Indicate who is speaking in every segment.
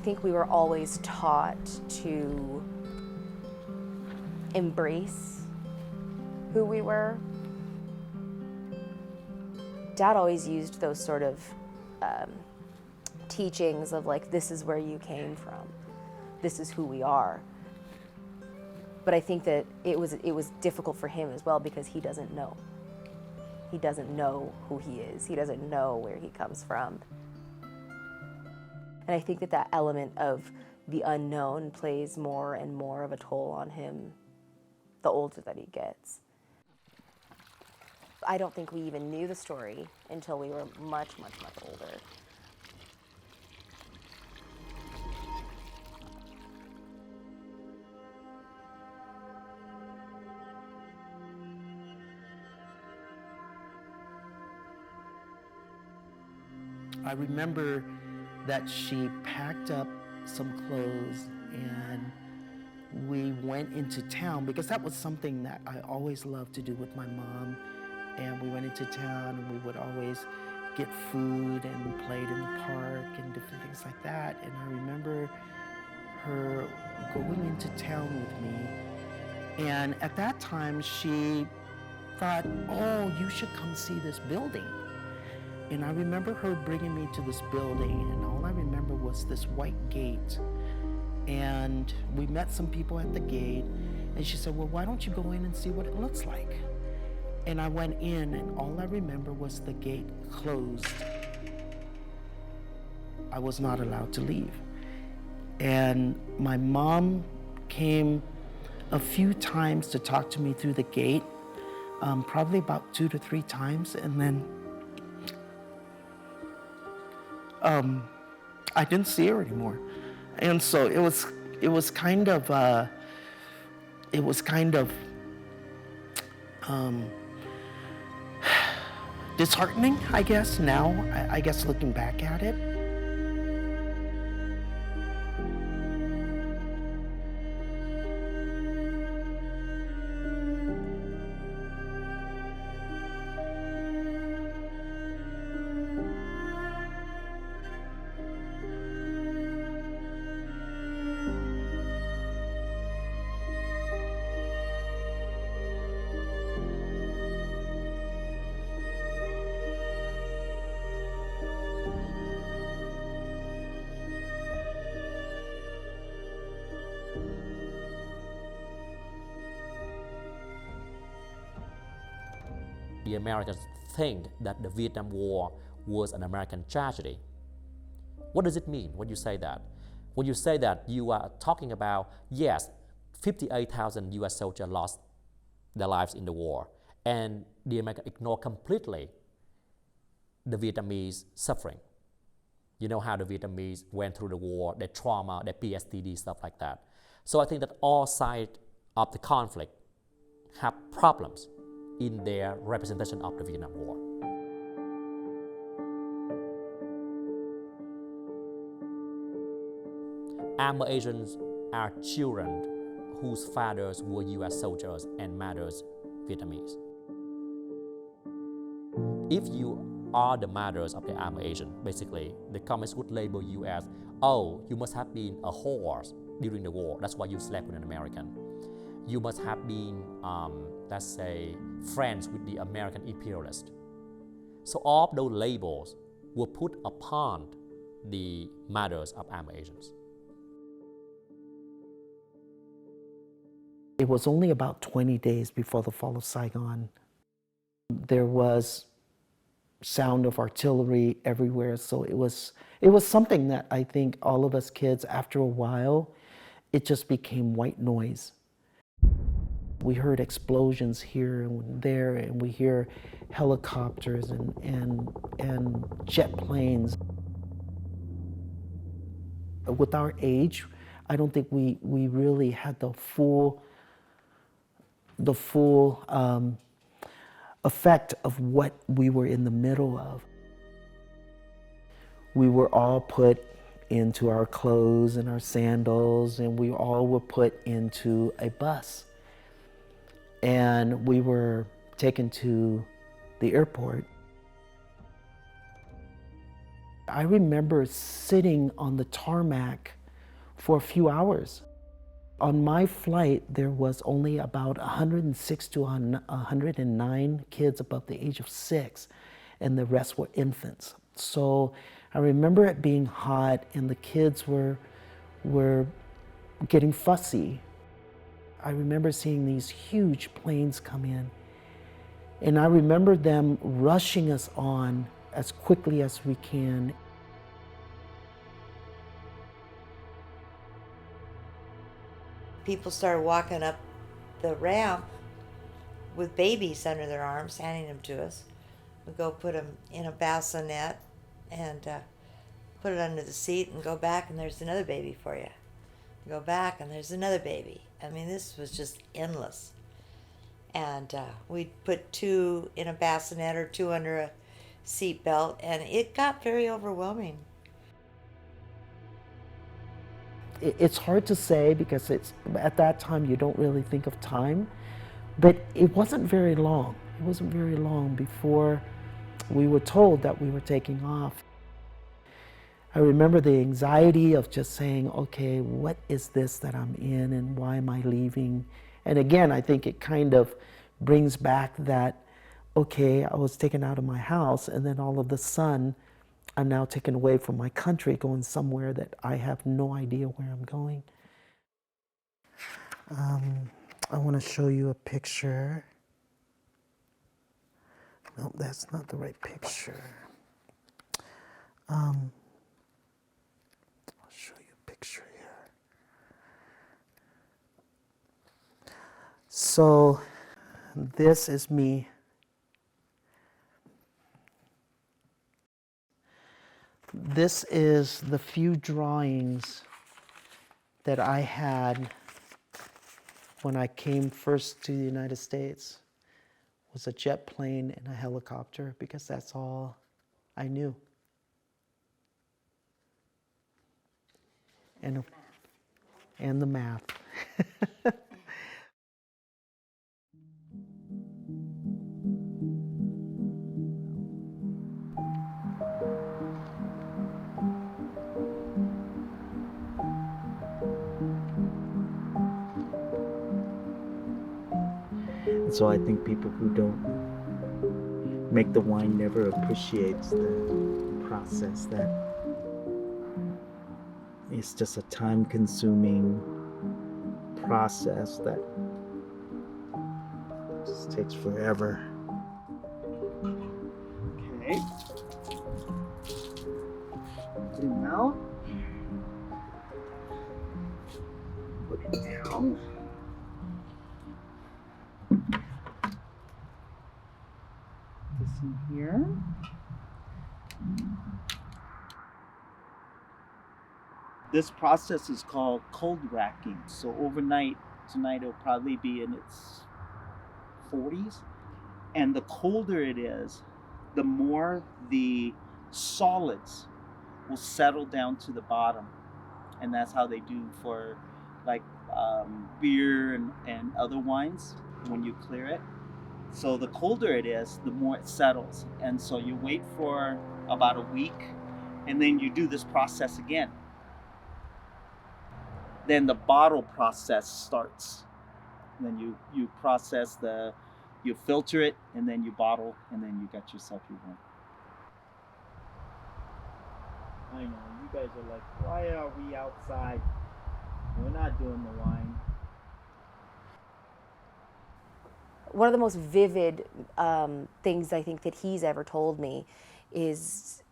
Speaker 1: think we were always taught to embrace who we were. Dad always used those sort of teachings of like, this is where you came from, this is who we are. But I think that it was difficult for him as well because he doesn't know. He doesn't know who he is. He doesn't know where he comes from. And I think that that element of the unknown plays more and more of a toll on him the older that he gets. I don't think we even knew the story until we were much, much, much older.
Speaker 2: I remember that she packed up some clothes and we went into town because that was something that I always loved to do with my mom. And we went into town and we would always get food and we played in the park and different things like that. And I remember her going into town with me. And at that time she thought, oh, you should come see this building. And I remember her bringing me to this building and all I remember was this white gate. And we met some people at the gate and she said, well, why don't you go in and see what it looks like? And I went in and all I remember was the gate closed. I was not allowed to leave. And my mom came a few times to talk to me through the gate, probably about 2 to 3 times, and then I didn't see her anymore. And so it was kind of disheartening, I guess, now, I guess looking back at it.
Speaker 3: The Americans think that the Vietnam War was an American tragedy. What does it mean when you say that? When you say that, you are talking about, yes, 58,000 US soldiers lost their lives in the war, and the Americans ignore completely the Vietnamese suffering. You know how the Vietnamese went through the war, their trauma, their PTSD, stuff like that. So I think that all sides of the conflict have problems in their representation of the Vietnam War. Army Asians are children whose fathers were US soldiers and mothers Vietnamese. If you are the mothers of the Army Asian, basically, the communists would label you as, oh, you must have been a horse during the war, that's why you slept with an American. You must have been, let's say, friends with the American imperialists. So all of those labels were put upon the mothers of Army Asians.
Speaker 2: It was only about 20 days before the fall of Saigon. There was sound of artillery everywhere, so it was something that I think all of us kids, after a while, it just became white noise. We heard explosions here and there, and we hear helicopters and jet planes. With our age, I don't think we really had the full effect of what we were in the middle of. We were all put into our clothes and our sandals, and we all were put into a bus. And we were taken to the airport. I remember sitting on the tarmac for a few hours. On my flight, there was only about 106 to 109 kids above the age of 6, and the rest were infants. So I remember it being hot, and the kids were getting fussy. I remember seeing these huge planes come in, and I remember them rushing us on as quickly as we can.
Speaker 4: People started walking up the ramp with babies under their arms, handing them to us. We go put them in a bassinet and put it under the seat and go back, and there's another baby for you. Go back, and there's another baby. I mean, this was just endless. And we'd put 2 in a bassinet or 2 under a seat belt, and it got very overwhelming.
Speaker 2: It's hard to say because at that time you don't really think of time, but it wasn't very long. It wasn't very long before we were told that we were taking off. I remember the anxiety of just saying, okay, what is this that I'm in and why am I leaving? And again, I think it kind of brings back that, okay, I was taken out of my house, and then all of a sudden, I'm now taken away from my country, going somewhere that I have no idea where I'm going. I want to show you a picture. No, that's not the right picture. I'll show you a picture here. So this is me. This is the few drawings that I had when I came first to the United States. It was a jet plane and a helicopter, because that's all I knew. And the math. So I think people who don't make the wine never appreciates the process, that it's just a time-consuming process that just takes forever. Okay. Zoom out. Put it down. This in here. This process is called cold racking. So overnight, tonight it'll probably be in its 40s. And the colder it is, the more the solids will settle down to the bottom. And that's how they do for like beer and other wines when you clear it. So the colder it is, the more it settles. And so you wait for about a week, and then you do this process again. Then the bottle process starts. And then you process you filter it, and then you bottle, and then you got yourself your wine. I know, you guys are like, why are we outside? We're not doing the wine.
Speaker 1: One of the most vivid things I think that he's ever told me is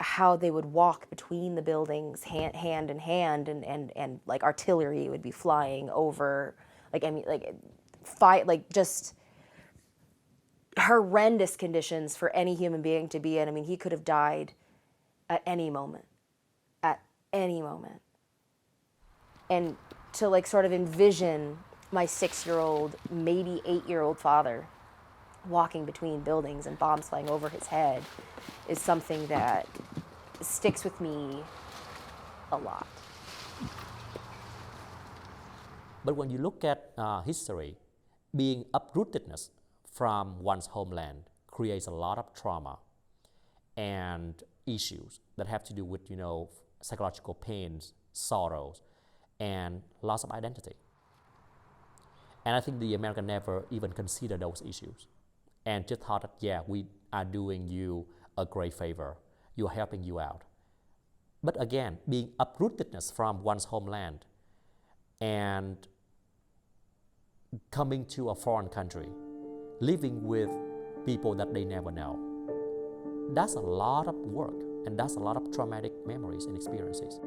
Speaker 1: how they would walk between the buildings hand in hand, and like artillery would be flying over, just horrendous conditions for any human being to be in. I mean, he could have died at any moment. And to like sort of envision my 6-year-old, maybe 8-year-old father walking between buildings and bombs flying over his head is something that sticks with me a lot.
Speaker 3: But when you look at history, being uprootedness from one's homeland creates a lot of trauma. And issues that have to do with, psychological pains, sorrows, and loss of identity. And I think the American never even considered those issues and just thought that, yeah, we are doing you a great favor. You're helping you out. But again, being uprootedness from one's homeland and coming to a foreign country, living with people that they never know, that's a lot of work and that's a lot of traumatic memories and experiences.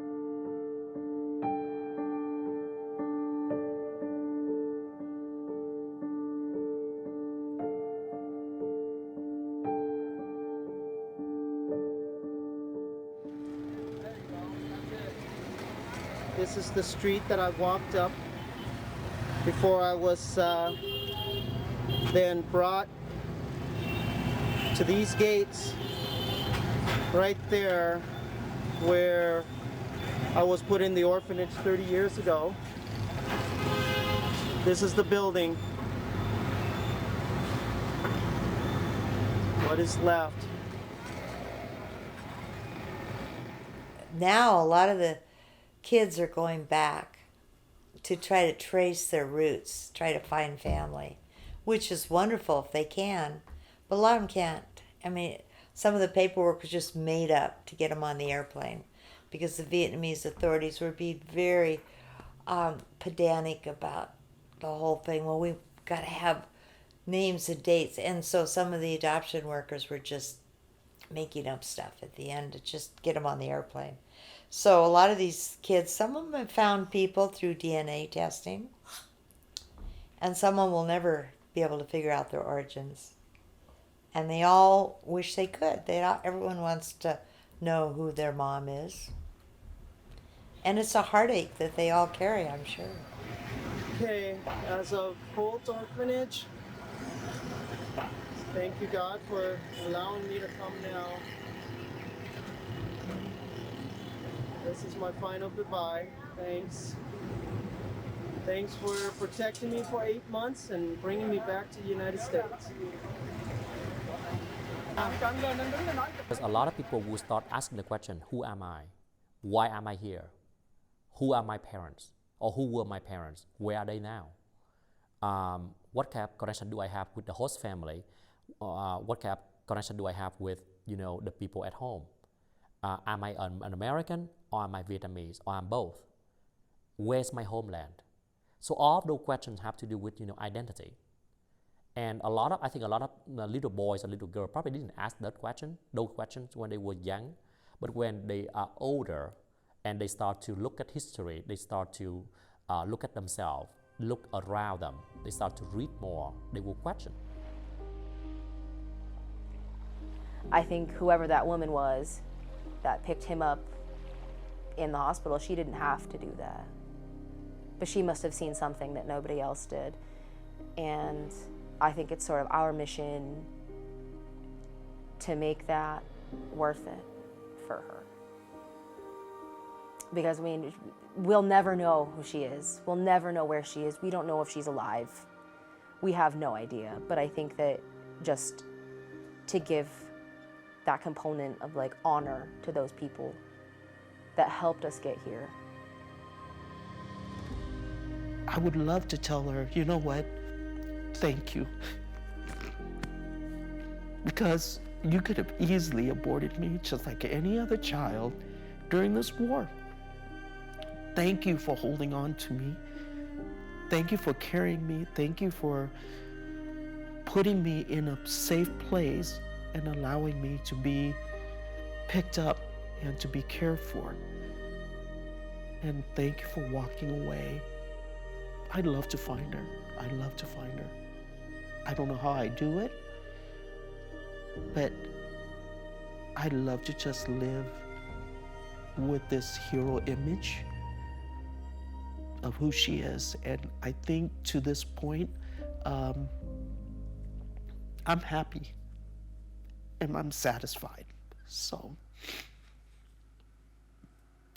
Speaker 5: This is the street that I walked up before I was then brought to these gates right there where I was put in the orphanage 30 years ago. This is the building. What is left?
Speaker 4: Now a lot of the kids are going back to try to trace their roots, try to find family, which is wonderful if they can, but a lot of them can't. I mean, some of the paperwork was just made up to get them on the airplane because the Vietnamese authorities were being very pedantic about the whole thing. Well, we've got to have names and dates, and so some of the adoption workers were just making up stuff at the end to just get them on the airplane. So a lot of these kids, some of them have found people through DNA testing, and some of them will never be able to figure out their origins. And they all wish they could. Everyone wants to know who their mom is. And it's a heartache that they all carry, I'm sure.
Speaker 5: Okay, as a Holt orphanage, thank you, God, for allowing me to come now. This is my final goodbye. Thanks. Thanks for protecting me for 8 months and bringing me back to the United States.
Speaker 3: Because a lot of people will start asking the question, who am I? Why am I here? Who are my parents? Or who were my parents? Where are they now? What kind of connection do I have with the host family? What kind of connection do I have with, the people at home? Am I an American or am I Vietnamese or am both? Where's my homeland? So all of those questions have to do with, identity. And I think a lot of little boys and little girls probably didn't ask those questions when they were young. But when they are older and they start to look at history, they start to look at themselves, look around them, they start to read more, they will question.
Speaker 1: I think whoever that woman was that picked him up in the hospital, she didn't have to do that. But she must have seen something that nobody else did. And I think it's sort of our mission to make that worth it for her. Because we'll never know who she is. We'll never know where she is. We don't know if she's alive. We have no idea. But I think that just to give that component of honor to those people that helped us get here.
Speaker 2: I would love to tell her, you know what? Thank you. Because you could have easily aborted me just like any other child during this war. Thank you for holding on to me. Thank you for carrying me. Thank you for putting me in a safe place and allowing me to be picked up and to be cared for. And thank you for walking away. I'd love to find her. I'd love to find her. I don't know how I do it, but I'd love to just live with this hero image of who she is. And I think to this point, I'm happy and I'm satisfied. So,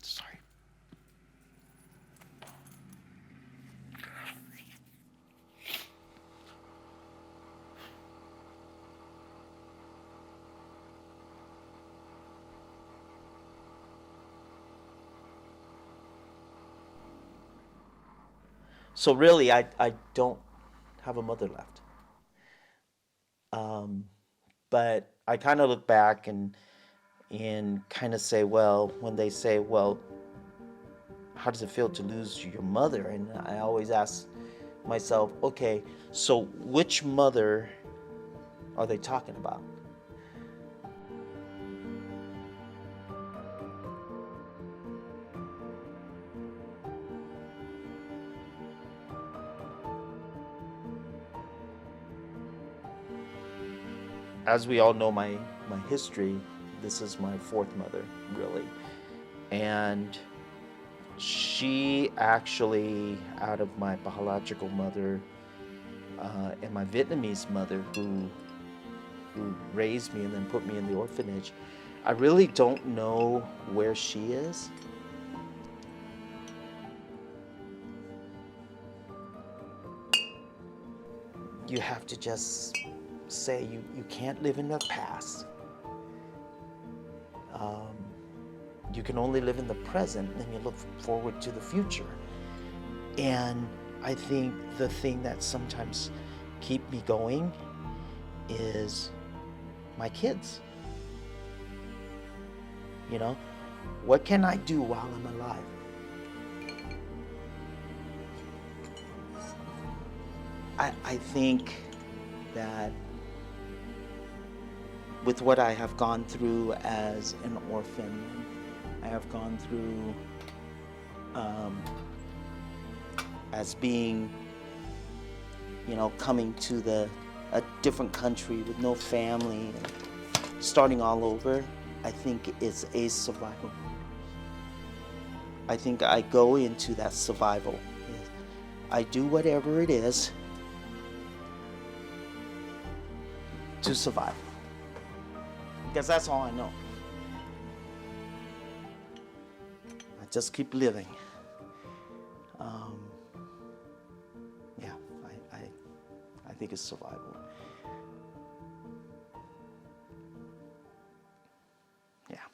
Speaker 2: sorry. So really, I don't have a mother left. But I kind of look back and kind of say, well, when they say, well, how does it feel to lose your mother? And I always ask myself, okay, so which mother are they talking about? As we all know my history, this is my fourth mother, really. And she actually, out of my biological mother and my Vietnamese mother who raised me and then put me in the orphanage, I really don't know where she is. You have to just say you can't live in the past. You can only live in the present, and then you look forward to the future. And I think the thing that sometimes keep me going is my kids. You know, what can I do while I'm alive? I think that with what I have gone through as an orphan, I have gone through as being, you know, coming to a different country with no family, and starting all over, I think it's a survival. I think I go into that survival. I do whatever it is to survive, because that's all I know. I just keep living. Yeah, I think it's survival. Yeah.